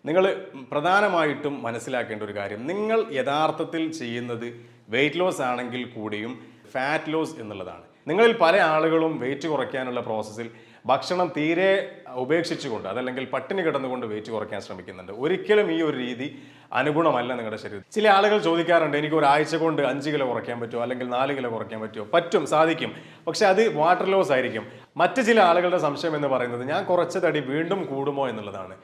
നിങ്ങൾ പ്രധാനമായിട്ടും മനസ്സിലാക്കേണ്ട ഒരു കാര്യം, നിങ്ങൾ യഥാർത്ഥത്തിൽ ചെയ്യുന്നത് വെയിറ്റ് ലോസ് ആണെങ്കിൽ കൂടിയും ഫാറ്റ് ലോസ് എന്നുള്ളതാണ്. നിങ്ങളിൽ പല ആളുകളും വെയിറ്റ് കുറയ്ക്കാനുള്ള പ്രോസസ്സിൽ ഭക്ഷണം തീരെ ഉപേക്ഷിച്ചുകൊണ്ട് അതല്ലെങ്കിൽ പട്ടിണി കിടന്നുകൊണ്ട് വെയിറ്റ് കുറയ്ക്കാൻ ശ്രമിക്കുന്നുണ്ട്. ഒരിക്കലും ഈ ഒരു രീതി അനുഗുണമല്ല നിങ്ങളുടെ ശരീരത്തിൽ. ചില ആളുകൾ ചോദിക്കാറുണ്ട്, എനിക്ക് ഒരാഴ്ച കൊണ്ട് 5 കിലോ കുറയ്ക്കാൻ പറ്റുമോ അല്ലെങ്കിൽ 4 കിലോ കുറയ്ക്കാൻ പറ്റുമോ? പറ്റും, സാധിക്കും. പക്ഷെ അത് വാട്ടർ ലോസ് ആയിരിക്കും. മറ്റു ചില ആളുകളുടെ സംശയം എന്ന് പറയുന്നത് ഞാൻ കുറച്ച തടി വീണ്ടും കൂടുമോ എന്നുള്ളതാണ്.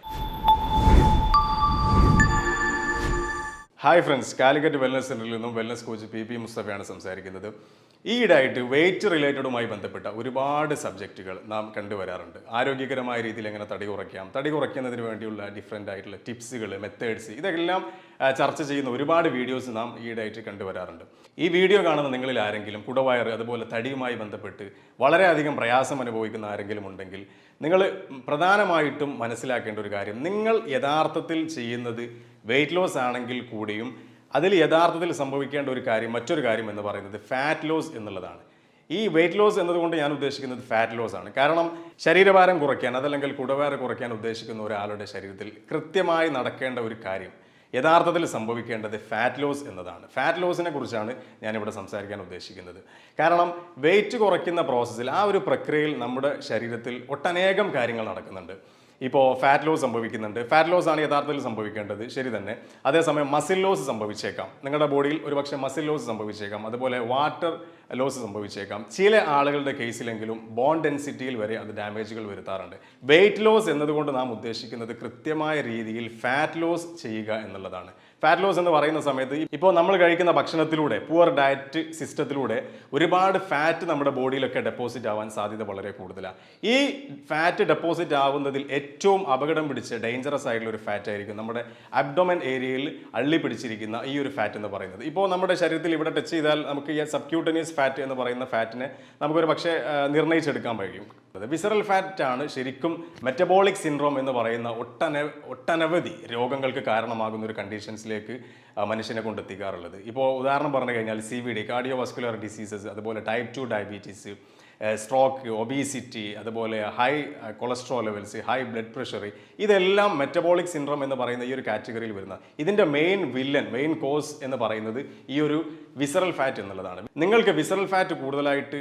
ഹായ് ഫ്രണ്ട്സ്, കാലിക്കറ്റ് വെൽനസ് സെന്ററിൽ നിന്നും വെൽനസ് കോച്ച് പി മുസ്തഫയാണ് സംസാരിക്കുന്നത്. ഈയിടെയായിട്ട് വെയിറ്റ് റിലേറ്റഡുമായി ബന്ധപ്പെട്ട ഒരുപാട് സബ്ജക്റ്റുകൾ നാം കണ്ടുവരാറുണ്ട്. ആരോഗ്യകരമായ രീതിയിൽ എങ്ങനെ തടി കുറയ്ക്കാം, തടി കുറയ്ക്കുന്നതിന് വേണ്ടിയുള്ള ഡിഫറെൻ്റ് ആയിട്ടുള്ള ടിപ്സുകൾ, മെത്തേഡ്സ്, ഇതെല്ലാം ചർച്ച ചെയ്യുന്ന ഒരുപാട് വീഡിയോസ് നാം ഈയിടെയായിട്ട് കണ്ടുവരാറുണ്ട്. ഈ വീഡിയോ കാണുന്ന നിങ്ങളിൽ ആരെങ്കിലും കുടവയർ അതുപോലെ തടിയുമായി ബന്ധപ്പെട്ട് വളരെയധികം പ്രയാസം അനുഭവിക്കുന്ന ആരെങ്കിലും ഉണ്ടെങ്കിൽ നിങ്ങൾ പ്രധാനമായിട്ടും മനസ്സിലാക്കേണ്ട ഒരു കാര്യം, നിങ്ങൾ യഥാർത്ഥത്തിൽ ചെയ്യുന്നത് വെയിറ്റ് ലോസ് ആണെങ്കിൽ കൂടിയും അതിൽ യഥാർത്ഥത്തിൽ സംഭവിക്കേണ്ട ഒരു കാര്യം, മറ്റൊരു കാര്യം എന്ന് പറയുന്നത് ഫാറ്റ് ലോസ് എന്നുള്ളതാണ്. ഈ വെയിറ്റ് ലോസ് എന്നതുകൊണ്ട് ഞാൻ ഉദ്ദേശിക്കുന്നത് ഫാറ്റ് ലോസ് ആണ്. കാരണം ശരീരഭാരം കുറയ്ക്കാൻ അതല്ലെങ്കിൽ കുടഭാരം കുറയ്ക്കാൻ ഉദ്ദേശിക്കുന്ന ഒരാളുടെ ശരീരത്തിൽ കൃത്യമായി നടക്കേണ്ട ഒരു കാര്യം, യഥാർത്ഥത്തിൽ സംഭവിക്കേണ്ടത് ഫാറ്റ് ലോസ് എന്നതാണ്. ഫാറ്റ് ലോസിനെ കുറിച്ചാണ് ഞാനിവിടെ സംസാരിക്കാൻ ഉദ്ദേശിക്കുന്നത്. കാരണം വെയിറ്റ് കുറയ്ക്കുന്ന പ്രോസസ്സിൽ, ആ ഒരു പ്രക്രിയയിൽ നമ്മുടെ ശരീരത്തിൽ ഒട്ടനേകം കാര്യങ്ങൾ നടക്കുന്നുണ്ട്. ഇപ്പോൾ ഫാറ്റ് ലോസ് സംഭവിക്കുന്നുണ്ട്. ഫാറ്റ് ലോസ് ആണ് യഥാർത്ഥത്തിൽ സംഭവിക്കേണ്ടത്, ശരി തന്നെ. അതേസമയം മസിൽ ലോസ് സംഭവിച്ചേക്കാം. നിങ്ങളുടെ ബോഡിയിൽ ഒരുപക്ഷെ മസിൽ ലോസ് സംഭവിച്ചേക്കാം. അതുപോലെ വാട്ടർ ലോസ് സംഭവിച്ചേക്കാം. ചില ആളുകളുടെ കേസിലെങ്കിലും ബോൺ ഡെൻസിറ്റിയിൽ വരെ അത് ഡാമേജുകൾ വരുത്താറുണ്ട്. വെയിറ്റ് ലോസ് എന്നതുകൊണ്ട് നാം ഉദ്ദേശിക്കുന്നത് കൃത്യമായ രീതിയിൽ ഫാറ്റ് ലോസ് ചെയ്യുക എന്നുള്ളതാണ്. ഫാറ്റ് ലോസ് എന്ന് പറയുന്ന സമയത്ത് ഇപ്പോൾ നമ്മൾ കഴിക്കുന്ന ഭക്ഷണത്തിലൂടെ, പുവർ ഡയറ്റ് സിസ്റ്റത്തിലൂടെ ഒരുപാട് ഫാറ്റ് നമ്മുടെ ബോഡിയിലൊക്കെ ഡെപ്പോസിറ്റ് ആവാൻ സാധ്യത വളരെ കൂടുതലാണ്. ഈ ഫാറ്റ് ഡെപ്പോസിറ്റ് ആവുന്നതിൽ ഏറ്റവും അപകടം പിടിച്ച ഡേഞ്ചറസ് ആയിട്ടുള്ള ഒരു ഫാറ്റ് ആയിരിക്കും നമ്മുടെ അബ്ഡോമൻ ഏരിയയിൽ അള്ളി പിടിച്ചിരിക്കുന്ന ഈ ഒരു ഫാറ്റ് എന്ന് പറയുന്നത്. ഇപ്പോൾ നമ്മുടെ ശരീരത്തിൽ ഇവിടെ ടച്ച് ചെയ്താൽ നമുക്ക് ഈ സബ്ക്യൂട്ടനിയസ് ഫാറ്റ് എന്ന് പറയുന്ന ഫാറ്റിനെ നമുക്കൊരു പക്ഷേ നിർണ്ണയിച്ചെടുക്കാൻ കഴിയും. വിസറൽ ഫാറ്റ് ആണ് ശരിക്കും മെറ്റബോളിക് സിൻഡ്രോം എന്ന് പറയുന്ന ഒട്ടനവധി രോഗങ്ങൾക്ക് കാരണമാകുന്ന ഒരു കണ്ടീഷൻസിലേക്ക് മനുഷ്യനെ കൊണ്ടെത്തിക്കാറുള്ളത്. ഇപ്പോൾ ഉദാഹരണം പറഞ്ഞു കഴിഞ്ഞാൽ CVD, കാർഡിയോവാസ്കുലർ ഡിസീസസ്, അതുപോലെ ടൈപ്പ് 2 ഡയബറ്റീസ്, സ്ട്രോക്ക്, ഒബീസിറ്റി, അതുപോലെ high cholesterol levels, high blood pressure, ഇതെല്ലാം മെറ്റബോളിക് സിൻഡ്രോം എന്ന് പറയുന്ന ഈ ഒരു കാറ്റഗറിയിൽ വരുന്ന. ഇതിൻ്റെ മെയിൻ കോസ് എന്ന് പറയുന്നത് ഈ ഒരു വിസറൽ ഫാറ്റ് എന്നുള്ളതാണ്. നിങ്ങൾക്ക് വിസറൽ ഫാറ്റ് കൂടുതലായിട്ട്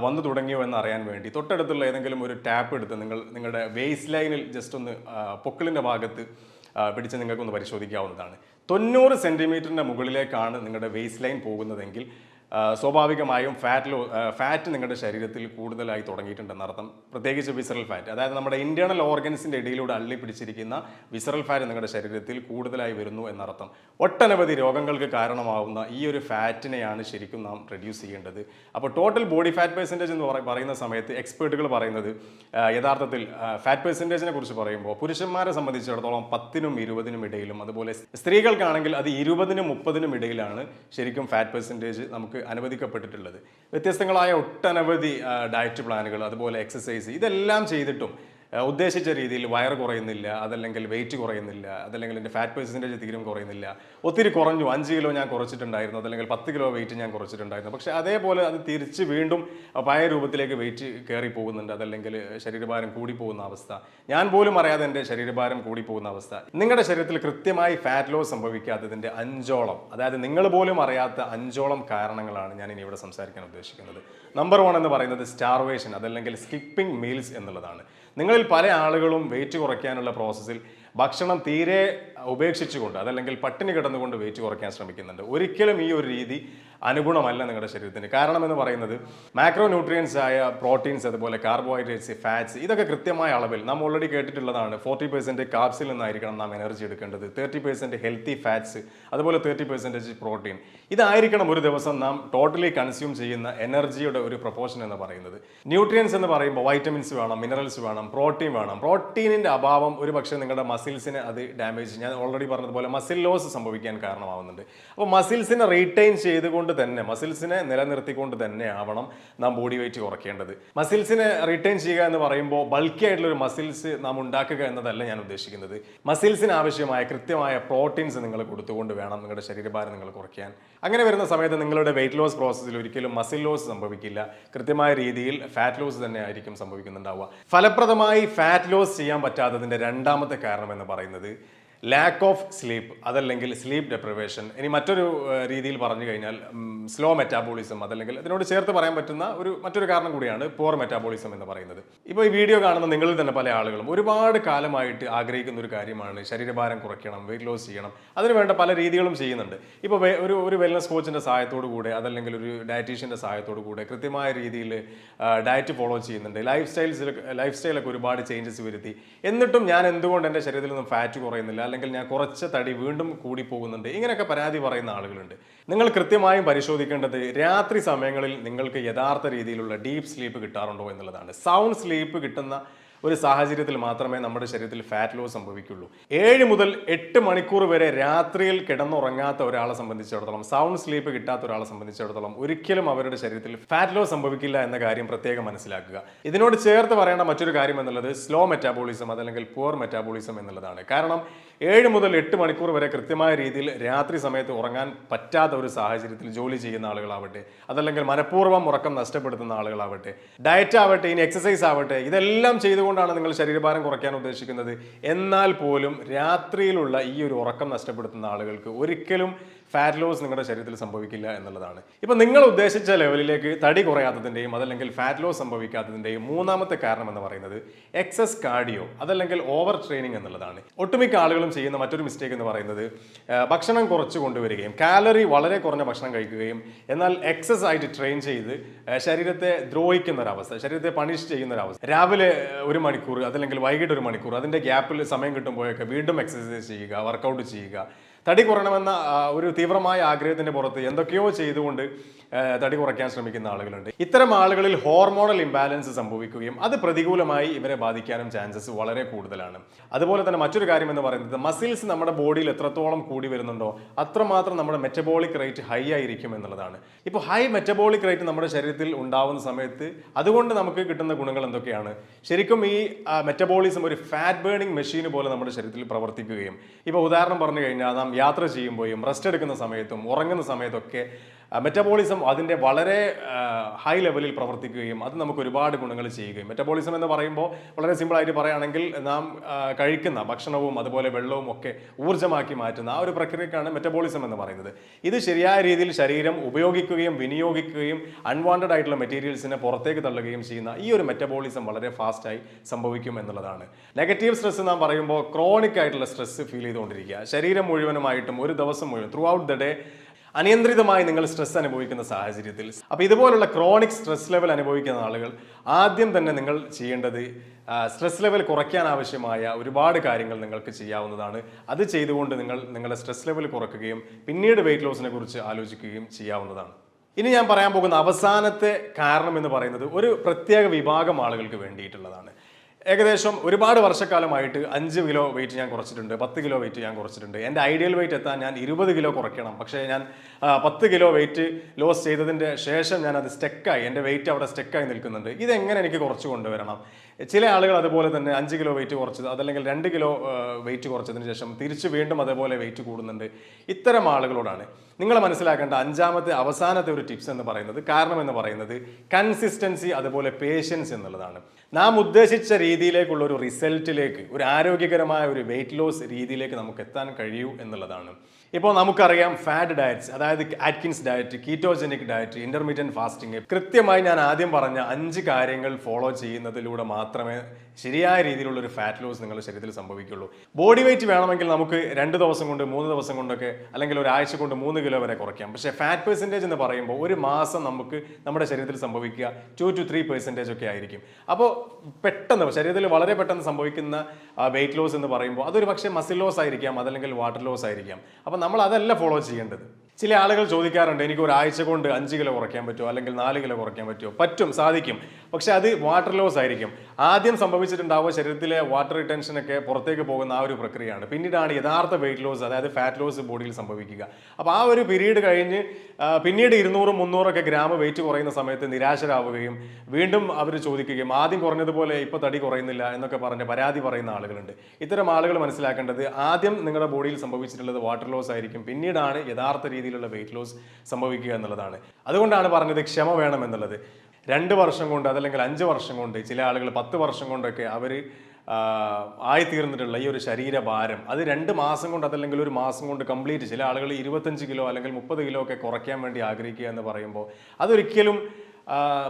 വന്നു തുടങ്ങിയോ എന്ന് അറിയാൻ വേണ്ടി തൊട്ടടുത്തുള്ള ഏതെങ്കിലും ഒരു ടാപ്പ് എടുത്ത് നിങ്ങളുടെ വേസ്റ്റ് ലൈനിൽ ജസ്റ്റ് ഒന്ന് പൊക്കിളിൻ്റെ ഭാഗത്ത് പിടിച്ച് നിങ്ങൾക്കൊന്ന് പരിശോധിക്കാവുന്നതാണ്. 90 സെൻറ്റിമീറ്ററിൻ്റെ മുകളിലേക്കാണ് നിങ്ങളുടെ വേസ്റ്റ് ലൈൻ പോകുന്നതെങ്കിൽ സ്വാഭാവികമായും ഫാറ്റ് നിങ്ങളുടെ ശരീരത്തിൽ കൂടുതലായി തുടങ്ങിയിട്ടുണ്ടെന്നർത്ഥം. പ്രത്യേകിച്ച് വിസറൽ ഫാറ്റ്, അതായത് നമ്മുടെ ഇന്റേണൽ ഓർഗൻസിൻ്റെ ഇടയിലൂടെ അള്ളി പിടിച്ചിരിക്കുന്ന വിസറൽ ഫാറ്റ് നിങ്ങളുടെ ശരീരത്തിൽ കൂടുതലായി വരുന്നു എന്നർത്ഥം. ഒട്ടനവധി രോഗങ്ങൾക്ക് കാരണമാവുന്ന ഈ ഒരു ഫാറ്റിനെയാണ് ശരിക്കും നാം റെഡ്യൂസ് ചെയ്യേണ്ടത്. അപ്പോൾ ടോട്ടൽ ബോഡി ഫാറ്റ് പെർസെൻറ്റേജ് എന്ന് പറയുന്ന സമയത്ത് എക്സ്പേർട്ടുകൾ പറയുന്നത്, യഥാർത്ഥത്തിൽ ഫാറ്റ് പെർസെൻറ്റേജിനെ കുറിച്ച് പറയുമ്പോൾ പുരുഷന്മാരെ സംബന്ധിച്ചിടത്തോളം 10നും 20നും ഇടയിലും, അതുപോലെ സ്ത്രീകൾക്കാണെങ്കിൽ അത് 20നും 30നും ഇടയിലാണ് ശരിക്കും ഫാറ്റ് പെർസെൻറ്റേജ് നമുക്ക് അനുവദിക്കപ്പെട്ടിട്ടുള്ളത്. വ്യത്യസ്തങ്ങളായ ഒട്ടനവധി ഡയറ്റ് പ്ലാനുകൾ, അതുപോലെ എക്സസൈസ്, ഇതെല്ലാം ചെയ്തിട്ടും ഉദ്ദേശിച്ച രീതിയിൽ വയർ കുറയുന്നില്ല, അതല്ലെങ്കിൽ വെയിറ്റ് കുറയുന്നില്ല, അതല്ലെങ്കിൽ എൻ്റെ ഫാറ്റ് പെർസെൻറ്റേജ് തീരും കുറയുന്നില്ല. ഒത്തിരി കുറഞ്ഞു, 5 കിലോ ഞാൻ കുറച്ചിട്ടുണ്ടായിരുന്നു, അതല്ലെങ്കിൽ 10 കിലോ വെയിറ്റ് ഞാൻ കുറച്ചിട്ടുണ്ടായിരുന്നു. പക്ഷേ അതേപോലെ അത് തിരിച്ച് വീണ്ടും പഴയ രൂപത്തിലേക്ക് വെയിറ്റ് കയറി പോകുന്നുണ്ട്, അതല്ലെങ്കിൽ ശരീരഭാരം കൂടിപ്പോകുന്ന അവസ്ഥ. ഞാൻ പോലും അറിയാതെ എൻ്റെ ശരീരഭാരം കൂടിപ്പോകുന്ന അവസ്ഥ. നിങ്ങളുടെ ശരീരത്തിൽ കൃത്യമായി ഫാറ്റ് ലോസ് സംഭവിക്കാത്തതിൻ്റെ 5ഓളം, അതായത് നിങ്ങൾ പോലും അറിയാത്ത 5ഓളം കാരണങ്ങളാണ് ഞാൻ ഇനി ഇവിടെ സംസാരിക്കാൻ ഉദ്ദേശിക്കുന്നത്. നമ്പർ 1 എന്ന് പറയുന്നത് സ്റ്റാർവേഷൻ, അതല്ലെങ്കിൽ സ്കിപ്പിംഗ് മീൽസ് എന്നുള്ളതാണ്. നിങ്ങളിൽ പല ആളുകളും വെയിറ്റ് കുറയ്ക്കാനുള്ള പ്രോസസ്സിൽ ഭക്ഷണം തീരെ ഉപേക്ഷിച്ചുകൊണ്ട് അതല്ലെങ്കിൽ പട്ടിണി കിടന്നുകൊണ്ട് വെയിറ്റ് കുറയ്ക്കാൻ ശ്രമിക്കുന്നുണ്ട്. ഒരിക്കലും ഈ ഒരു രീതി അനുഗുണമല്ല നിങ്ങളുടെ ശരീരത്തിന്. കാരണം എന്ന് പറയുന്നത് മാക്രോ ന്യൂട്രിയൻസ് ആയ പ്രോട്ടീൻസ്, അതുപോലെ കാർബോഹൈഡ്രേറ്റ്സ്, ഫാറ്റ്സ്, ഇതൊക്കെ കൃത്യമായ അളവിൽ നാം ഓൾറെഡി കേട്ടിട്ടുള്ളതാണ്. 40% കാർബ്സിൽ നിന്നായിരിക്കണം നാം എനർജി എടുക്കേണ്ടത്, 30% ഹെൽത്തി ഫാറ്റ്സ്, അതുപോലെ 30% പ്രോട്ടീൻ. ഇതായിരിക്കണം ഒരു ദിവസം നാം ടോട്ടലി കൺസ്യൂം ചെയ്യുന്ന എനർജിയുടെ ഒരു പ്രൊപ്പോർഷൻ എന്ന് പറയുന്നത്. ന്യൂട്രിയൻസ് എന്ന് പറയുമ്പോൾ വൈറ്റമിൻസ് വേണം, മിനറൽസ് വേണം, പ്രോട്ടീൻ വേണം. പ്രോട്ടീനിൻ്റെ അഭാവം ഒരു പക്ഷേ നിങ്ങളുടെ മസിൽസിനെ അത് ഡാമേജ്, ഞാൻ ഓൾറെഡി പറഞ്ഞതുപോലെ മസിൽ ലോസ് സംഭവിക്കാൻ കാരണമാവുന്നുണ്ട്. അപ്പോൾ മസിൽസിനെ റീറ്റെയിൻ ചെയ്തുകൊണ്ട് തന്നെ, മസിൽസിനെ നിലനിർത്തിക്കൊണ്ട് തന്നെ ആവണം നാം ബോഡി വെയിറ്റ് കുറയ്ക്കേണ്ടത്. മസിൽസിനെ റീറ്റെയിൻ ചെയ്യുക എന്ന് പറയുമ്പോൾ ബൾക്കി ആയിട്ടുള്ള ഒരു മസിൽസ് നാം ഉണ്ടാക്കുക എന്നതല്ല ഞാൻ ഉദ്ദേശിക്കുന്നത്. മസിൽസിന് ആവശ്യമായ കൃത്യമായ പ്രോട്ടീൻസ് നിങ്ങൾ കൊടുത്തുകൊണ്ട് വേണം നിങ്ങളുടെ ശരീരഭാരം നിങ്ങൾ കുറയ്ക്കാൻ. അങ്ങനെ വരുന്ന സമയത്ത് നിങ്ങളുടെ വെയിറ്റ് ലോസ് പ്രോസസ്സിൽ ഒരിക്കലും മസിൽ ലോസ് സംഭവിക്കില്ല. കൃത്യമായ രീതിയിൽ ഫാറ്റ് ലോസ് തന്നെ ആയിരിക്കും സംഭവിക്കുന്നുണ്ടാവുക. ഫലപ്രദമായി ഫാറ്റ് ലോസ് ചെയ്യാൻ പറ്റാത്തതിൻ്റെ രണ്ടാമത്തെ കാരണം എന്ന് പറയുന്നത് ലാക്ക് ഓഫ് സ്ലീപ്പ്, അതല്ലെങ്കിൽ സ്ലീപ്പ് ഡെപ്രിവേഷൻ. ഇനി മറ്റൊരു രീതിയിൽ പറഞ്ഞു കഴിഞ്ഞാൽ സ്ലോ മെറ്റാബോളിസം, അതല്ലെങ്കിൽ ഇതിനോട് ചേർത്ത് പറയാൻ പറ്റുന്ന മറ്റൊരു കാരണം കൂടിയാണ് പോർ മെറ്റാബോളിസം എന്ന് പറയുന്നത്. ഇപ്പോൾ ഈ വീഡിയോ കാണുന്ന നിങ്ങളിൽ തന്നെ പല ആളുകളും ഒരുപാട് കാലമായിട്ട് ആഗ്രഹിക്കുന്ന ഒരു കാര്യമാണ് ശരീരഭാരം കുറയ്ക്കണം, വെയിറ്റ് ലോസ് ചെയ്യണം. അതിനുവേണ്ട പല രീതികളും ചെയ്യുന്നുണ്ട്. ഇപ്പോൾ ഒരു വെൽനസ് കോച്ചിൻ്റെ സഹായത്തോടു കൂടെ, അതല്ലെങ്കിൽ ഒരു ഡയറ്റീഷ്യൻ്റെ സഹായത്തോടു കൂടെ കൃത്യമായ രീതിയിൽ ഡയറ്റ് ഫോളോ ചെയ്യുന്നുണ്ട്. ലൈഫ് സ്റ്റൈലൊക്കെ ഒരുപാട് ചേഞ്ചസ് വരുത്തി. എന്നിട്ടും ഞാൻ എന്തുകൊണ്ട് എൻ്റെ ശരീരത്തിൽ നിന്നും ഫാറ്റ് കുറയുന്നില്ല, അല്ലെങ്കിൽ ഞാൻ കുറച്ച് തടി വീണ്ടും കൂടി പോകുന്നുണ്ട്, ഇങ്ങനെയൊക്കെ പരാതി പറയുന്ന ആളുകളുണ്ട്. നിങ്ങൾ കൃത്യമായും പരിശോധിക്കേണ്ടത് രാത്രി സമയങ്ങളിൽ നിങ്ങൾക്ക് യഥാർത്ഥ രീതിയിലുള്ള ഡീപ്പ് സ്ലീപ്പ് കിട്ടാറുണ്ടോ എന്നുള്ളതാണ്. സൗണ്ട് സ്ലീപ്പ് കിട്ടുന്ന ഒരു സാഹചര്യത്തിൽ മാത്രമേ നമ്മുടെ ശരീരത്തിൽ ഫാറ്റ് ലോസ് സംഭവിക്കുള്ളൂ. 7 മുതൽ 8 മണിക്കൂർ വരെ രാത്രിയിൽ കിടന്നുറങ്ങാത്ത ഒരാളെ സംബന്ധിച്ചിടത്തോളം, സൗണ്ട് സ്ലീപ്പ് കിട്ടാത്ത ഒരാളെ സംബന്ധിച്ചിടത്തോളം ഒരിക്കലും അവരുടെ ശരീരത്തിൽ ഫാറ്റ് ലോസ് സംഭവിക്കില്ല എന്ന കാര്യം പ്രത്യേകം മനസ്സിലാക്കുക. ഇതിനോട് ചേർത്ത് പറയേണ്ട മറ്റൊരു കാര്യം എന്നുള്ളത് സ്ലോ മെറ്റാബോളിസം, അതല്ലെങ്കിൽ പുവർ മെറ്റാബോളിസം എന്നുള്ളതാണ്. കാരണം 7 മുതൽ 8 മണിക്കൂർ വരെ കൃത്യമായ രീതിയിൽ രാത്രി സമയത്ത് ഉറങ്ങാൻ പറ്റാത്ത ഒരു സാഹചര്യത്തിൽ ജോലി ചെയ്യുന്ന ആളുകളാവട്ടെ, അതല്ലെങ്കിൽ മനഃപൂർവ്വം ഉറക്കം നഷ്ടപ്പെടുത്തുന്ന ആളുകളാവട്ടെ, ഡയറ്റ് ആവട്ടെ, ഇനി എക്സസൈസ് ആവട്ടെ, ഇതെല്ലാം ചെയ്തുകൊണ്ടാണ് നിങ്ങൾ ശരീരഭാരം കുറയ്ക്കാൻ ഉദ്ദേശിക്കുന്നത്. എന്നാൽ പോലും രാത്രിയിലുള്ള ഈ ഒരു ഉറക്കം നഷ്ടപ്പെടുത്തുന്ന ആളുകൾക്ക് ഒരിക്കലും ഫാറ്റ് ലോസ് നിങ്ങളുടെ ശരീരത്തിൽ സംഭവിക്കില്ല എന്നുള്ളതാണ്. ഇപ്പം നിങ്ങൾ ഉദ്ദേശിച്ച ലെവലിലേക്ക് തടി കുറയാത്തതിൻ്റെയും അതല്ലെങ്കിൽ ഫാറ്റ് ലോസ് സംഭവിക്കാത്തതിൻ്റെയും മൂന്നാമത്തെ കാരണം എന്ന് പറയുന്നത് എക്സസ് കാർഡിയോ, അതല്ലെങ്കിൽ ഓവർ ട്രെയിനിങ് എന്നുള്ളതാണ്. ഒട്ടുമിക്ക ആളുകളും ചെയ്യുന്ന മറ്റൊരു മിസ്റ്റേക്ക് എന്ന് പറയുന്നത് ഭക്ഷണം കുറച്ച് കൊണ്ടുവരികയും കാലറി വളരെ കുറഞ്ഞ ഭക്ഷണം കഴിക്കുകയും എന്നാൽ എക്സസ് ആയിട്ട് ട്രെയിൻ ചെയ്ത് ശരീരത്തെ ദ്രോഹിക്കുന്ന ഒരവസ്ഥ, ശരീരത്തെ പണിഷ് ചെയ്യുന്ന ഒരവസ്ഥ. രാവിലെ 1 മണിക്കൂർ അതല്ലെങ്കിൽ വൈകിട്ട് 1 മണിക്കൂർ, അതിൻ്റെ ഗ്യാപ്പിൽ സമയം കിട്ടുമ്പോഴൊക്കെ വീണ്ടും എക്സസൈസ് ചെയ്യുക, വർക്കൗട്ട് ചെയ്യുക. തടി കുറയണമെന്ന ഒരു തീവ്രമായ ആഗ്രഹത്തിൻ്റെ പുറത്ത് എന്തൊക്കെയോ ചെയ്തുകൊണ്ട് തടി കുറയ്ക്കാൻ ശ്രമിക്കുന്ന ആളുകളുണ്ട്. ഇത്തരം ആളുകളിൽ ഹോർമോണൽ ഇംബാലൻസ് സംഭവിക്കുകയും അത് പ്രതികൂലമായി ഇവരെ ബാധിക്കാനും ചാൻസസ് വളരെ കൂടുതലാണ്. അതുപോലെ തന്നെ മറ്റൊരു കാര്യം എന്ന് പറയുന്നത് മസിൽസ് നമ്മുടെ ബോഡിയിൽ എത്രത്തോളം കൂടി വരുന്നുണ്ടോ അത്രമാത്രം നമ്മുടെ മെറ്റബോളിക് റേറ്റ് ഹൈ ആയിരിക്കും എന്നുള്ളതാണ്. ഇപ്പോൾ ഹൈ മെറ്റബോളിക് റേറ്റ് നമ്മുടെ ശരീരത്തിൽ ഉണ്ടാവുന്ന സമയത്ത് അതുകൊണ്ട് നമുക്ക് കിട്ടുന്ന ഗുണങ്ങൾ എന്തൊക്കെയാണ്? ശരിക്കും ഈ മെറ്റബോളിസം ഒരു ഫാറ്റ് ബേണിംഗ് മെഷീൻ പോലെ നമ്മുടെ ശരീരത്തിൽ പ്രവർത്തിക്കുകയും, ഇപ്പോൾ ഉദാഹരണം പറഞ്ഞു കഴിഞ്ഞാൽ നാം യാത്ര ചെയ്യുമ്പോഴും റെസ്റ്റ് എടുക്കുന്ന സമയത്തും ഉറങ്ങുന്ന സമയത്തൊക്കെ മെറ്റബോളിസം അതിൻ്റെ വളരെ ഹൈ ലെവലിൽ പ്രവർത്തിക്കുകയും അത് നമുക്ക് ഒരുപാട് ഗുണങ്ങൾ ചെയ്യുകയും. മെറ്റബോളിസം എന്ന് പറയുമ്പോൾ വളരെ സിമ്പിളായിട്ട് പറയുകയാണെങ്കിൽ നാം കഴിക്കുന്ന ഭക്ഷണവും അതുപോലെ വെള്ളവും ഒക്കെ ഊർജ്ജമാക്കി മാറ്റുന്ന ആ ഒരു പ്രക്രിയക്കാണ് മെറ്റബോളിസം എന്ന് പറയുന്നത്. ഇത് ശരിയായ രീതിയിൽ ശരീരം ഉപയോഗിക്കുകയും വിനിയോഗിക്കുകയും അൺവാണ്ടഡ് ആയിട്ടുള്ള മെറ്റീരിയൽസിനെ പുറത്തേക്ക് തള്ളുകയും ചെയ്യുന്ന ഈ ഒരു മെറ്റബോളിസം വളരെ ഫാസ്റ്റായി സംഭവിക്കും എന്നുള്ളതാണ്. നെഗറ്റീവ് സ്ട്രെസ് നാം പറയുമ്പോൾ ക്രോണിക് ആയിട്ടുള്ള സ്ട്രെസ് ഫീൽ ചെയ്തുകൊണ്ടിരിക്കുക, ശരീരം മുഴുവനുമായിട്ടും ഒരു ദിവസം മുഴുവൻ ത്രൂ ഔട്ട് ദ ഡേ അനിയന്ത്രിതമായി നിങ്ങൾ സ്ട്രെസ് അനുഭവിക്കുന്ന സാഹചര്യത്തിൽ, അപ്പോൾ ഇതുപോലുള്ള ക്രോണിക് സ്ട്രെസ് ലെവൽ അനുഭവിക്കുന്ന ആളുകൾ ആദ്യം തന്നെ നിങ്ങൾ ചെയ്യേണ്ടത് സ്ട്രെസ് ലെവൽ കുറയ്ക്കാൻ ആവശ്യമായ ഒരുപാട് കാര്യങ്ങൾ നിങ്ങൾക്ക് ചെയ്യാവുന്നതാണ്. അത് ചെയ്തുകൊണ്ട് നിങ്ങളുടെ സ്ട്രെസ് ലെവൽ കുറയ്ക്കുകയും പിന്നീട് വെയിറ്റ് ലോസിനെ കുറിച്ച് ആലോചിക്കുകയും ചെയ്യാവുന്നതാണ്. ഇനി ഞാൻ പറയാൻ പോകുന്ന അവസാനത്തെ കാരണം എന്ന് പറയുന്നത് ഒരു പ്രത്യേക വിഭാഗം ആളുകൾക്ക് വേണ്ടിയിട്ടുള്ളതാണ്. ഏകദേശം ഒരുപാട് വർഷക്കാലമായിട്ട് 5 കിലോ വെയിറ്റ് ഞാൻ കുറച്ചിട്ടുണ്ട്, 10 കിലോ വെയിറ്റ് ഞാൻ കുറച്ചിട്ടുണ്ട്. എൻ്റെ ഐഡിയൽ വെയിറ്റ് എത്താൻ ഞാൻ 20 കിലോ കുറയ്ക്കണം. പക്ഷേ ഞാൻ 10 കിലോ വെയിറ്റ് ലോസ് ചെയ്തതിൻ്റെ ശേഷം ഞാൻ അത് സ്റ്റെക്കായി, എൻ്റെ വെയിറ്റ് അവിടെ സ്റ്റെക്കായി നിൽക്കുന്നുണ്ട്. ഇതെങ്ങനെ എനിക്ക് കുറച്ച് കൊണ്ടുവരണം? ചില ആളുകൾ അതുപോലെ തന്നെ 5 കിലോ വെയിറ്റ് കുറച്ചത് അതല്ലെങ്കിൽ 2 കിലോ വെയിറ്റ് കുറച്ചതിന് ശേഷം തിരിച്ച് വീണ്ടും അതേപോലെ വെയിറ്റ് കൂടുന്നുണ്ട്. ഇത്തരം ആളുകളോടാണ് നിങ്ങൾ മനസ്സിലാക്കേണ്ട അവസാനത്തെ ഒരു ടിപ്സ് എന്ന് പറയുന്നത്, കാരണം എന്ന് പറയുന്നത് കൺസിസ്റ്റൻസി അതുപോലെ പേഷ്യൻസ് എന്നുള്ളതാണ്. നാം ഉദ്ദേശിച്ച രീതിയിലേക്കുള്ള ഒരു റിസൾട്ടിലേക്ക്, ഒരു ആരോഗ്യകരമായ ഒരു വെയിറ്റ് ലോസ് രീതിയിലേക്ക് നമുക്ക് എത്താൻ കഴിയൂ എന്നുള്ളതാണ്. ഇപ്പോൾ നമുക്കറിയാം ഫാറ്റ് ഡയറ്റ്സ്, അതായത് Atkins diet, ketogenic diet, intermittent fasting, കൃത്യമായി ഞാൻ ആദ്യം പറഞ്ഞ 5 കാര്യങ്ങൾ ഫോളോ ചെയ്യുന്നതിലൂടെ മാത്രമേ ശരിയായ രീതിയിലുള്ള ഒരു ഫാറ്റ് ലോസ് നിങ്ങളുടെ ശരീരത്തിൽ സംഭവിക്കുള്ളൂ. ബോഡി വെയിറ്റ് വേണമെങ്കിൽ നമുക്ക് 2 ദിവസം കൊണ്ട് 3 ദിവസം കൊണ്ടൊക്കെ അല്ലെങ്കിൽ ഒരാഴ്ച കൊണ്ട് 3 കിലോ വരെ കുറയ്ക്കാം. പക്ഷേ ഫാറ്റ് പെർസെൻറ്റേജ് എന്ന് പറയുമ്പോൾ ഒരു മാസം നമുക്ക് നമ്മുടെ ശരീരത്തിൽ സംഭവിക്കുക 2 to 3% ഒക്കെ ആയിരിക്കും. അപ്പോൾ പെട്ടെന്ന് ശരീരത്തിൽ വളരെ പെട്ടെന്ന് സംഭവിക്കുന്ന വെയിറ്റ് ലോസ് എന്ന് പറയുമ്പോൾ അതൊരു പക്ഷേ മസിൽ ലോസ് ആയിരിക്കാം, അതല്ലെങ്കിൽ വാട്ടർ ലോസ് ആയിരിക്കാം. അപ്പോൾ നമ്മൾ അതല്ല ഫോളോ ചെയ്യേണ്ടത്. ചില ആളുകൾ ചോദിക്കാറുണ്ട്, എനിക്ക് ഒരാഴ്ച കൊണ്ട് 5 കിലോ കുറയ്ക്കാൻ പറ്റുമോ അല്ലെങ്കിൽ 4 കിലോ കുറയ്ക്കാൻ പറ്റുമോ? പറ്റും, സാധിക്കും. പക്ഷെ അത് വാട്ടർ ലോസ് ആയിരിക്കും. ആദ്യം സംഭവിച്ചിട്ടുണ്ടാവുക ശരീരത്തിലെ വാട്ടർ റിട്ടൻഷൻ ഒക്കെ പുറത്തേക്ക് പോകുന്ന ആ ഒരു പ്രക്രിയയാണ്. പിന്നീടാണ് യഥാർത്ഥ വെയിറ്റ് ലോസ്, അതായത് ഫാറ്റ് ലോസ് ബോഡിയിൽ സംഭവിക്കുക. അപ്പോൾ ആ ഒരു പീരീഡ് കഴിഞ്ഞ് പിന്നീട് 200-300 ഗ്രാം വെയിറ്റ് കുറയുന്ന സമയത്ത് നിരാശരാവുകയും വീണ്ടും അവർ ചോദിക്കുകയും ആദ്യം കുറഞ്ഞതുപോലെ ഇപ്പോൾ തടി കുറയുന്നില്ല എന്നൊക്കെ പറഞ്ഞ് പരാതി പറയുന്ന ആളുകളുണ്ട്. ഇത്തരം ആളുകൾ മനസ്സിലാക്കേണ്ടത് ആദ്യം നിങ്ങളുടെ ബോഡിയിൽ സംഭവിച്ചിട്ടുള്ളത് വാട്ടർ ലോസ് ആയിരിക്കും, പിന്നീടാണ് യഥാർത്ഥ രീതിയിലുള്ള വെയിറ്റ് ലോസ് സംഭവിക്കുക എന്നുള്ളതാണ്. അതുകൊണ്ടാണ് പറഞ്ഞത് ക്ഷമ വേണം എന്നുള്ളത്. 2 വർഷം കൊണ്ട് അതല്ലെങ്കിൽ 5 വർഷം കൊണ്ട്, ചില ആളുകൾ 10 വർഷം കൊണ്ടൊക്കെ അവർ ആയിത്തീർന്നിട്ടുള്ള ഈ ഒരു ശരീരഭാരം അത് 2 മാസം കൊണ്ട് അതല്ലെങ്കിൽ ഒരു മാസം കൊണ്ട് കംപ്ലീറ്റ്, ചില ആളുകൾ 25 കിലോ അല്ലെങ്കിൽ 30 കിലോ ഒക്കെ കുറയ്ക്കാൻ വേണ്ടി ആഗ്രഹിക്കുക എന്ന് പറയുമ്പോൾ അതൊരിക്കലും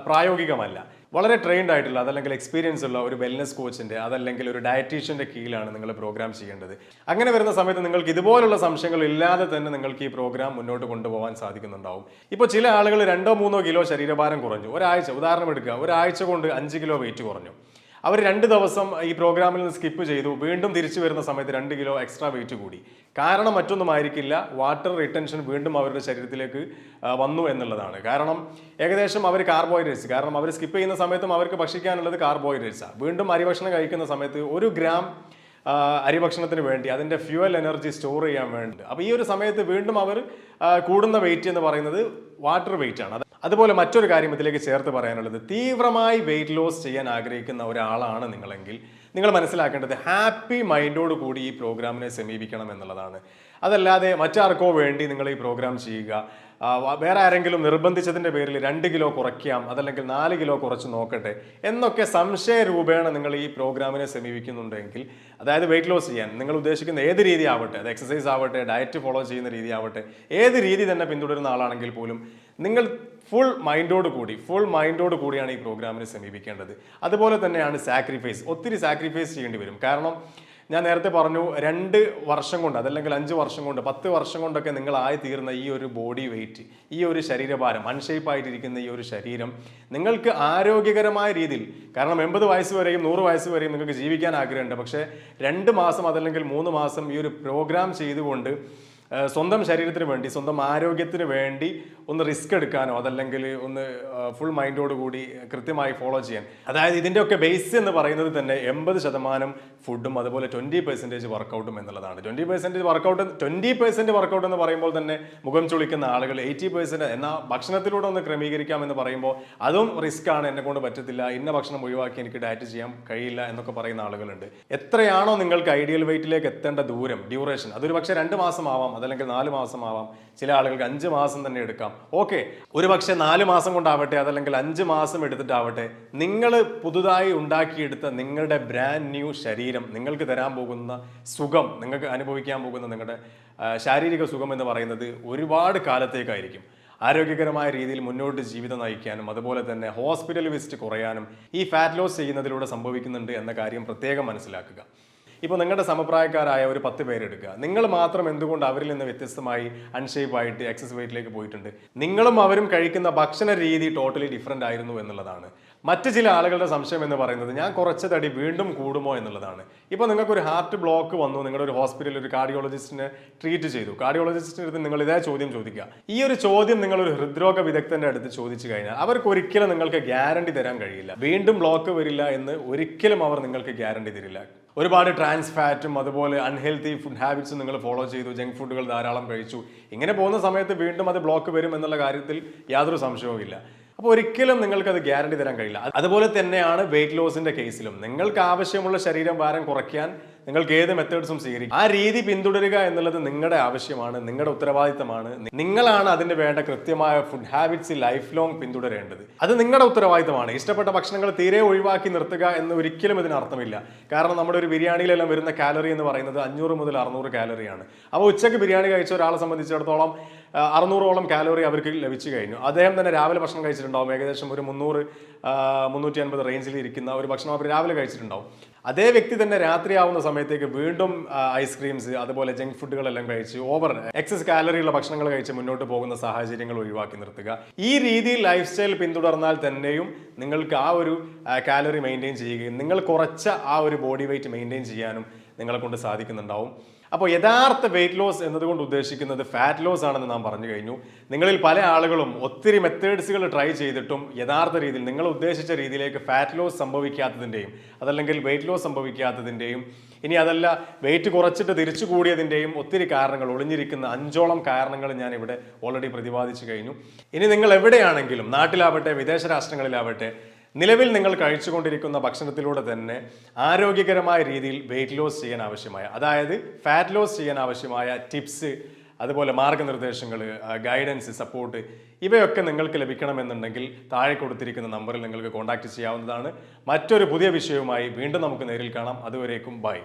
പ്രായോഗികമല്ല. വളരെ ട്രെയിൻഡ് ആയിട്ടുള്ള അതല്ലെങ്കിൽ എക്സ്പീരിയൻസ് ഉള്ള ഒരു വെൽനസ് കോച്ചിൻ്റെ അതല്ലെങ്കിൽ ഒരു ഡയറ്റീഷ്യൻ്റെ കീഴിലാണ് നിങ്ങൾ പ്രോഗ്രാം ചെയ്യേണ്ടത്. അങ്ങനെ വരുന്ന സമയത്ത് നിങ്ങൾക്ക് ഇതുപോലുള്ള സംശയങ്ങൾ ഇല്ലാതെ തന്നെ നിങ്ങൾക്ക് ഈ പ്രോഗ്രാം മുന്നോട്ട് കൊണ്ടുപോകാൻ സാധിക്കുന്നുണ്ടാവും. ഇപ്പോൾ ചില ആളുകൾ 2-3 കിലോ ശരീരഭാരം കുറഞ്ഞു, ഒരാഴ്ച ഉദാഹരണം എടുക്കുക, ഒരാഴ്ച കൊണ്ട് 5 കിലോ വെയിറ്റ് കുറഞ്ഞു. അവർ 2 ദിവസം ഈ പ്രോഗ്രാമിൽ നിന്ന് സ്കിപ്പ് ചെയ്തു, വീണ്ടും തിരിച്ചു വരുന്ന സമയത്ത് 2 കിലോ എക്സ്ട്രാ വെയിറ്റ് കൂടി. കാരണം മറ്റൊന്നും ആയിരിക്കില്ല, വാട്ടർ റിട്ടൻഷൻ വീണ്ടും അവരുടെ ശരീരത്തിലേക്ക് വന്നു എന്നുള്ളതാണ്. കാരണം ഏകദേശം അവർ കാർബോഹൈഡ്രേറ്റ്സ്, കാരണം അവർ സ്കിപ്പ് ചെയ്യുന്ന സമയത്തും അവർക്ക് ഭക്ഷിക്കാനുള്ളത് കാർബോഹൈഡ്രേറ്റ്സാണ്. വീണ്ടും അരിഭക്ഷണം കഴിക്കുന്ന സമയത്ത് 1 ഗ്രാം അരിഭക്ഷണത്തിന് വേണ്ടി അതിൻ്റെ ഫ്യൂവൽ എനർജി സ്റ്റോർ ചെയ്യാൻ വേണ്ടി, അപ്പോൾ ഈ ഒരു സമയത്ത് വീണ്ടും അവർ കൂടുന്ന വെയിറ്റ് എന്ന് പറയുന്നത് വാട്ടർ വെയിറ്റ് ആണ്. അതുപോലെ മറ്റൊരു കാര്യം ഇതിലേക്ക് ചേർത്ത് പറയാനുള്ളത്, തീവ്രമായി വെയിറ്റ് ലോസ് ചെയ്യാൻ ആഗ്രഹിക്കുന്ന ഒരാളാണ് നിങ്ങളെങ്കിൽ നിങ്ങൾ മനസ്സിലാക്കേണ്ടത് ഹാപ്പി മൈൻഡോട് കൂടി ഈ പ്രോഗ്രാമിനെ സമീപിക്കണം എന്നുള്ളതാണ്. അതല്ലാതെ മറ്റാർക്കോ വേണ്ടി നിങ്ങൾ ഈ പ്രോഗ്രാം ചെയ്യുക, വേറെ ആരെങ്കിലും നിർബന്ധിച്ചതിൻ്റെ പേരിൽ 2 കിലോ കുറയ്ക്കാം അതല്ലെങ്കിൽ 4 കിലോ കുറച്ച് നോക്കട്ടെ എന്നൊക്കെ സംശയ രൂപേണ നിങ്ങൾ ഈ പ്രോഗ്രാമിനെ സമീപിക്കുന്നുണ്ടെങ്കിൽ, അതായത് വെയിറ്റ് ലോസ് ചെയ്യാൻ നിങ്ങൾ ഉദ്ദേശിക്കുന്ന ഏത് രീതി ആവട്ടെ, അത് എക്സസൈസ് ആവട്ടെ, ഡയറ്റ് ഫോളോ ചെയ്യുന്ന രീതി ആവട്ടെ, ഏത് രീതി തന്നെ പിന്തുടരുന്ന ആളാണെങ്കിൽ പോലും നിങ്ങൾ ഫുൾ മൈൻഡോട് കൂടിയാണ് ഈ പ്രോഗ്രാമിനെ സമീപിക്കേണ്ടത്. അതുപോലെ തന്നെയാണ് സാക്രിഫൈസ്, ഒത്തിരി സാക്രിഫൈസ് ചെയ്യേണ്ടി വരും. കാരണം ഞാൻ നേരത്തെ പറഞ്ഞു, 2 വർഷം കൊണ്ട് അതല്ലെങ്കിൽ 5 വർഷം കൊണ്ട് 10 വർഷം കൊണ്ടൊക്കെ നിങ്ങൾ തീർന്ന ഈ ഒരു ബോഡി വെയിറ്റ്, ഈ ഒരു ശരീരഭാരം, അൺഷേപ്പായിട്ടിരിക്കുന്ന ഈ ഒരു ശരീരം നിങ്ങൾക്ക് ആരോഗ്യകരമായ രീതിയിൽ, കാരണം 80 വയസ്സ് വരെയും 100 വയസ്സ് വരെയും നിങ്ങൾക്ക് ജീവിക്കാൻ ആഗ്രഹമുണ്ട്, പക്ഷേ 2 മാസം അതല്ലെങ്കിൽ 3 മാസം ഈ ഒരു പ്രോഗ്രാം ചെയ്തുകൊണ്ട് സ്വന്തം ശരീരത്തിന് വേണ്ടി, സ്വന്തം ആരോഗ്യത്തിന് വേണ്ടി ഒന്ന് റിസ്ക് എടുക്കാനോ അതല്ലെങ്കിൽ ഒന്ന് ഫുൾ മൈൻഡോട് കൂടി കൃത്യമായി ഫോളോ ചെയ്യാൻ, അതായത് ഇതിൻ്റെയൊക്കെ ബേസ് എന്ന് പറയുന്നത് തന്നെ 80% ഫുഡും അതുപോലെ 20% വർക്കൗട്ടും എന്നുള്ളതാണ്. 20% വർക്കൗട്ട് എന്ന് പറയുമ്പോൾ തന്നെ മുഖം ചുളിക്കുന്ന ആളുകൾ 80% എന്നാൽ ഭക്ഷണത്തിലൂടെ ഒന്ന് ക്രമീകരിക്കാമെന്ന് പറയുമ്പോൾ അതും റിസ്ക് ആണ്, എന്നെ കൊണ്ട് പറ്റത്തില്ല, ഇന്ന ഭക്ഷണം ഒഴിവാക്കി എനിക്ക് ഡയറ്റ് ചെയ്യാൻ കഴിയില്ല എന്നൊക്കെ പറയുന്ന ആളുകളുണ്ട്. എത്രയാണോ നിങ്ങൾക്ക് ഐഡിയൽ വെയിറ്റിലേക്ക് എത്തേണ്ട ദൂരം, ഡ്യൂറേഷൻ, അതൊരു പക്ഷേ 2 മാസം ആവാം അതല്ലെങ്കിൽ 4 മാസം ആവാം, ചില ആളുകൾക്ക് 5 മാസം തന്നെ എടുക്കാം. ഓക്കെ, ഒരു പക്ഷേ 4 മാസം കൊണ്ടാവട്ടെ അതല്ലെങ്കിൽ 5 മാസം എടുത്തിട്ടാവട്ടെ, നിങ്ങൾ പുതുതായി ഉണ്ടാക്കിയെടുത്ത നിങ്ങളുടെ ബ്രാൻഡ് ന്യൂ ശരീരം നിങ്ങൾക്ക് തരാൻ പോകുന്ന സുഖം, നിങ്ങൾക്ക് അനുഭവിക്കാൻ പോകുന്ന നിങ്ങളുടെ ശാരീരിക സുഖം എന്ന് പറയുന്നത് ഒരുപാട് കാലത്തേക്കായിരിക്കും. ആരോഗ്യകരമായ രീതിയിൽ മുന്നോട്ട് ജീവിതം നയിക്കാനും അതുപോലെ തന്നെ ഹോസ്പിറ്റൽ വിസിറ്റ് കുറയാനും ഈ ഫാറ്റ് ലോസ് ചെയ്യുന്നതിലൂടെ സംഭവിക്കുന്നുണ്ട് എന്ന കാര്യം പ്രത്യേകം മനസ്സിലാക്കുക. ഇപ്പോൾ നിങ്ങളുടെ സമപ്രായക്കാരായ ഒരു 10 പേരെടുക്കുക, നിങ്ങൾ മാത്രം എന്തുകൊണ്ട് അവരിൽ നിന്ന് വ്യത്യസ്തമായി അൺഷേപ്പായിട്ട് എക്സസ് വെയിറ്റിലേക്ക് പോയിട്ടുണ്ട്? നിങ്ങളും അവരും കഴിക്കുന്ന ഭക്ഷണ രീതി ടോട്ടലി ഡിഫറെൻ്റ് ആയിരുന്നു എന്നുള്ളതാണ്. മറ്റ് ചില ആളുകളുടെ സംശയം എന്ന് പറയുന്നത് ഞാൻ കുറച്ച് തടി വീണ്ടും കൂടുമോ എന്നുള്ളതാണ്. ഇപ്പോൾ നിങ്ങൾക്കൊരു ഹാർട്ട് ബ്ലോക്ക് വന്നു, നിങ്ങളുടെ ഒരു ഹോസ്പിറ്റലിൽ ഒരു കാർഡിയോളജിസ്റ്റിനെ ട്രീറ്റ് ചെയ്തു, കാർഡിയോളജിസ്റ്റിൻ്റെ അടുത്ത് നിങ്ങൾ ഇതേ ചോദ്യം ചോദിക്കുക. ഈ ഒരു ചോദ്യം നിങ്ങളൊരു ഹൃദ്രോഗ വിദഗ്ധൻ്റെ അടുത്ത് ചോദിച്ചു കഴിഞ്ഞാൽ അവർക്ക് ഒരിക്കലും നിങ്ങൾക്ക് ഗ്യാരണ്ടി തരാൻ കഴിയില്ല, വീണ്ടും ബ്ലോക്ക് വരില്ല എന്ന് ഒരിക്കലും അവർ നിങ്ങൾക്ക് ഗ്യാരണ്ടി തരില്ല. ഒരുപാട് ട്രാൻസ് ഫാറ്റും അതുപോലെ അൺഹെൽത്തി ഫുഡ് ഹാബിറ്റ്സും നിങ്ങൾ ഫോളോ ചെയ്തു, ജങ്ക് ഫുഡുകൾ ധാരാളം കഴിച്ചു, ഇങ്ങനെ പോകുന്ന സമയത്ത് വീണ്ടും അത് ബ്ലോക്ക് വരും എന്നുള്ള കാര്യത്തിൽ യാതൊരു സംശയവും ഇല്ല. അപ്പോൾ ഒരിക്കലും നിങ്ങൾക്ക് അത് ഗ്യാരണ്ടി തരാൻ കഴിയില്ല. അതുപോലെ തന്നെയാണ് വെയിറ്റ് ലോസിന്റെ കേസിലും. നിങ്ങൾക്ക് ആവശ്യമുള്ള ശരീരഭാരം കുറയ്ക്കാൻ നിങ്ങൾക്ക് ഏത് മെത്തേഡ്സും സ്വീകരിക്കും. ആ രീതി പിന്തുടരുക എന്നുള്ളത് നിങ്ങളുടെ ആവശ്യമാണ്, നിങ്ങളുടെ ഉത്തരവാദിത്തമാണ്. നിങ്ങളാണ് അതിന് വേണ്ട കൃത്യമായ ഫുഡ് ഹാബിറ്റ്സ് ലൈഫ് ലോങ് പിന്തുടരേണ്ടത്. അത് നിങ്ങളുടെ ഉത്തരവാദിത്തമാണ്. ഇഷ്ടപ്പെട്ട ഭക്ഷണങ്ങൾ തീരെ ഒഴിവാക്കി നിർത്തുക എന്ന് ഒരിക്കലും ഇതിന് അർത്ഥമില്ല. കാരണം നമ്മുടെ ഒരു ബിരിയാണിയിലെല്ലാം വരുന്ന കാലറി എന്ന് പറയുന്നത് 500 മുതൽ 600 കാലറിയാണ്. അപ്പോൾ ഉച്ചയ്ക്ക് ബിരിയാണി കഴിച്ച ഒരാളെ സംബന്ധിച്ചിടത്തോളം 600ഓളം കാലോറി അവർക്ക് ലഭിച്ചു കഴിഞ്ഞു. അദ്ദേഹം തന്നെ രാവിലെ ഭക്ഷണം കഴിച്ചിട്ടുണ്ടാവും, ഏകദേശം ഒരു 300-350 റേഞ്ചിൽ ഇരിക്കുന്ന ഒരു ഭക്ഷണം അവർ രാവിലെ കഴിച്ചിട്ടുണ്ടാവും. അതേ വ്യക്തി തന്നെ രാത്രിയാവുന്ന സമയത്തേക്ക് വീണ്ടും ഐസ്ക്രീംസ് അതുപോലെ ജങ്ക് ഫുഡുകളെല്ലാം കഴിച്ച് എക്സസ് കാലറിയുള്ള ഭക്ഷണങ്ങൾ കഴിച്ച് മുന്നോട്ട് പോകുന്ന സാഹചര്യങ്ങൾ ഒഴിവാക്കി നിർത്തുക. ഈ രീതിയിൽ ലൈഫ് സ്റ്റൈൽ പിന്തുടർന്നാൽ തന്നെയും നിങ്ങൾക്ക് ആ ഒരു കാലറി മെയിൻറ്റെയിൻ ചെയ്യുകയും നിങ്ങൾ കുറച്ച ആ ഒരു ബോഡി വെയിറ്റ് മെയിൻറ്റെയിൻ ചെയ്യാനും നിങ്ങളെ കൊണ്ട് സാധിക്കുന്നുണ്ടാവും. അപ്പോൾ യഥാർത്ഥ വെയിറ്റ് ലോസ് എന്നതുകൊണ്ട് ഉദ്ദേശിക്കുന്നത് ഫാറ്റ് ലോസ് ആണെന്ന് നാം പറഞ്ഞു കഴിഞ്ഞു. നിങ്ങളിൽ പല ആളുകളും ഒത്തിരി മെത്തേഡ്സുകൾ ട്രൈ ചെയ്തിട്ടും യഥാർത്ഥ രീതിയിൽ നിങ്ങൾ ഉദ്ദേശിച്ച രീതിയിലേക്ക് ഫാറ്റ് ലോസ് സംഭവിക്കാത്തതിൻ്റെയും അതല്ലെങ്കിൽ വെയിറ്റ് ലോസ് സംഭവിക്കാത്തതിൻ്റെയും ഇനി അതല്ല വെയിറ്റ് കുറച്ചിട്ട് തിരിച്ചു കൂടിയതിൻ്റെയും ഒത്തിരി കാരണങ്ങൾ, ഒളിഞ്ഞിരിക്കുന്ന 5ഓളം കാരണങ്ങൾ ഞാൻ ഇവിടെ ഓൾറെഡി പ്രതിപാദിച്ചു കഴിഞ്ഞു. ഇനി നിങ്ങൾ എവിടെയാണെങ്കിലും, നാട്ടിലാവട്ടെ വിദേശ രാഷ്ട്രങ്ങളിലാവട്ടെ, നിലവിൽ നിങ്ങൾ കഴിച്ചുകൊണ്ടിരിക്കുന്ന ഭക്ഷണത്തിലൂടെ തന്നെ ആരോഗ്യകരമായ രീതിയിൽ വെയിറ്റ് ലോസ് ചെയ്യാൻ ആവശ്യമായ, അതായത് ഫാറ്റ് ലോസ് ചെയ്യാൻ ആവശ്യമായ ടിപ്സ്, അതുപോലെ മാർഗനിർദ്ദേശങ്ങൾ, ഗൈഡൻസ്, സപ്പോർട്ട് ഇവയൊക്കെ നിങ്ങൾക്ക് ലഭിക്കണമെന്നുണ്ടെങ്കിൽ താഴെ കൊടുത്തിരിക്കുന്ന നമ്പറിൽ നിങ്ങൾക്ക് കോൺടാക്ട് ചെയ്യാവുന്നതാണ്. മറ്റൊരു പുതിയ വിഷയവുമായി വീണ്ടും നമുക്ക് നേരിൽ കാണാം. അതുവരേക്കും ബൈ.